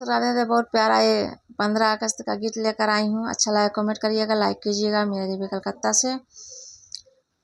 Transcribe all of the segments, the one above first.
राधे राधे। बहुत प्यारा ये 15 अगस्त का गीत लेकर आई हूँ। अच्छा लगा कमेंट करिएगा, लाइक कीजिएगा। मेरा देवी कलकत्ता से।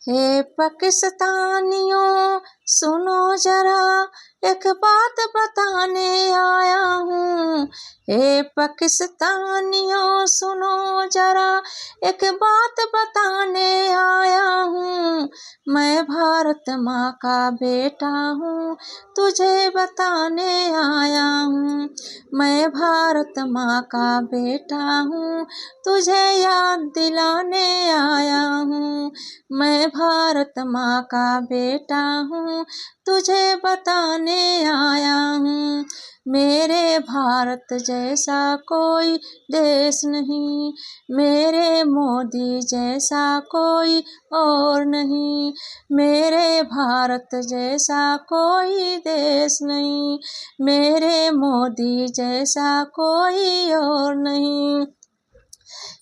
हे पाकिस्तानियों सुनो जरा, एक बात बताने आया हूँ। हे पाकिस्तानियों सुनो जरा, एक बात बताने आया हूँ। मैं भारत माँ का बेटा हूँ, तुझे बताने आया हूँ। मैं भारत माँ का बेटा हूँ, तुझे याद दिलाने आया हूँ। मैं भारत माँ का बेटा हूँ, तुझे बताने आया हूँ। मेरे भारत जैसा कोई देश नहीं, मेरे मोदी जैसा कोई और नहीं। मेरे भारत जैसा कोई देश नहीं, मेरे मोदी जैसा कोई और नहीं।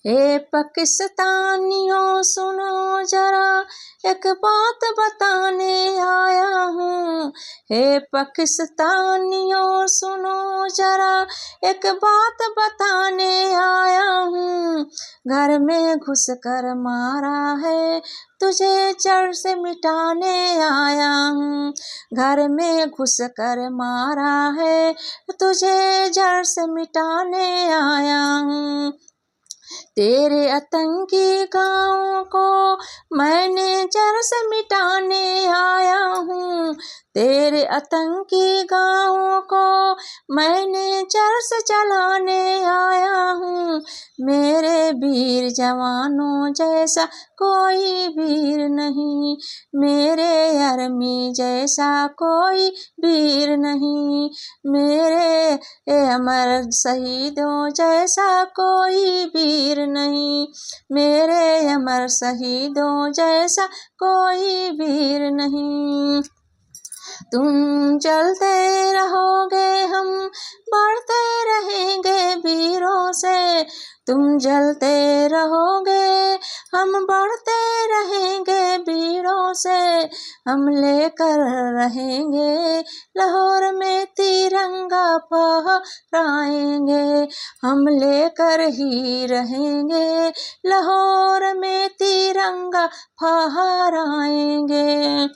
हे पाकिस्तानियों सुनो जरा, एक बात बताने आया हूँ। हे पाकिस्तानियों सुनो जरा, एक बात बताने आया हूँ। घर में घुस कर मारा है, तुझे जड़ से मिटाने आया हूँ। घर में घुस कर मारा है, तुझे जड़ से मिटाने आया हूँ। तेरे आतंकी गाँव को मैंने जड़ से मिटाने आया हूँ। तेरे आतंकी गाँव को मैंने जड़ से जलाने आया हूँ। मेरे वीर जवानों जैसा कोई वीर नहीं, मेरे आर्मी जैसा कोई वीर नहीं। मेरे अमर शहीदों जैसा कोई वीर नहीं, मेरे अमर शहीदों जैसा कोई वीर नहीं। तुम चलते रहोगे, हम बढ़ते रहेंगे वीरों से। तुम जलते रहोगे, हम बढ़ते रहेंगे वीरों से। हम लेकर रहेंगे लाहौर में तिरंगा फहराएंगे। हम लेकर ही रहेंगे लाहौर में तिरंगा फहराएंगे।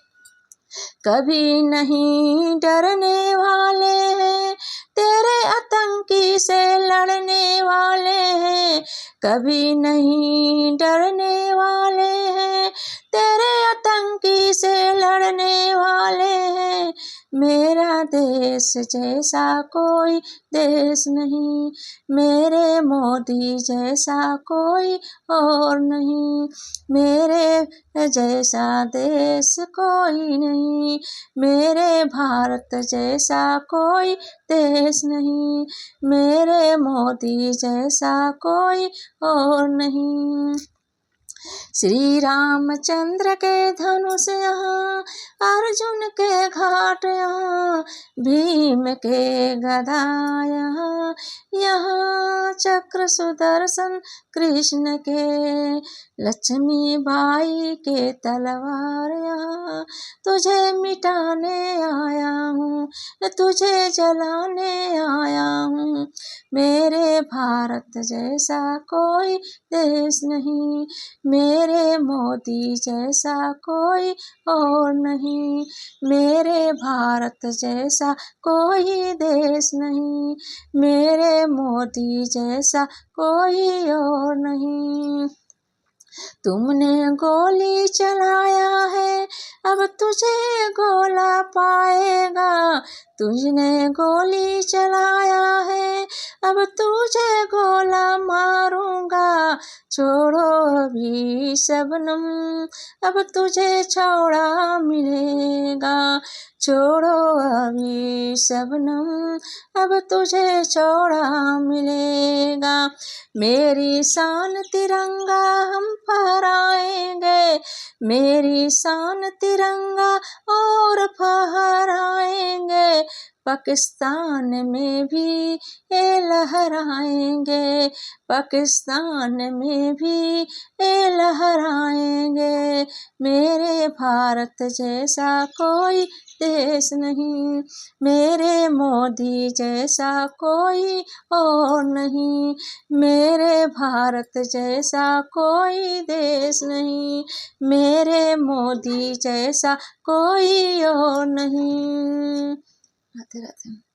कभी नहीं डरने वाले हैं, तेरे आतंकी से लड़ने वाले हैं। कभी नहीं डरने वाले हैं, तेरे आतंकी से लड़ने वाले हैं। मेरा देश जैसा कोई देश नहीं, मेरे मोदी जैसा कोई और नहीं। मेरे जैसा देश कोई नहीं, मेरे भारत जैसा कोई देश नहीं, मेरे मोदी जैसा कोई और नहीं। श्री रामचंद्र के धनुष यहाँ, अर्जुन के घाट यहाँ, भीम के गदा यहाँ, यहाँ चक्र सुदर्शन कृष्ण के, लक्ष्मी बाई के तलवार यहाँ। तुझे मिटाने आया हूँ, तुझे जलाने आया हूँ। मेरे भारत जैसा कोई देश नहीं, मेरे मोदी जैसा कोई और नहीं। मेरे भारत जैसा कोई देश नहीं, मेरे मोदी जैसा कोई और नहीं। तुमने गोली चलाया है, अब तुझे गोला पाएगा। तुझने गोली चलाया है, अब तुझे गोला मारूंगा। छोड़ो अभी शबनम, अब तुझे छौड़ा मिलेगा। छोड़ो अभी शबनम, अब तुझे छौड़ा मिलेगा। मेरी शान तिरंगा हम फहराएंगे, मेरी शान तिरंगा और फहराएंगे। पाकिस्तान में भी ये लहराएंगे, पाकिस्तान में भी ये लहराएंगे। मेरे भारत जैसा कोई देश नहीं, मेरे मोदी जैसा कोई और नहीं, मेरे भारत जैसा कोई देश नहीं, मेरे मोदी जैसा कोई और नहीं। राधे राधे।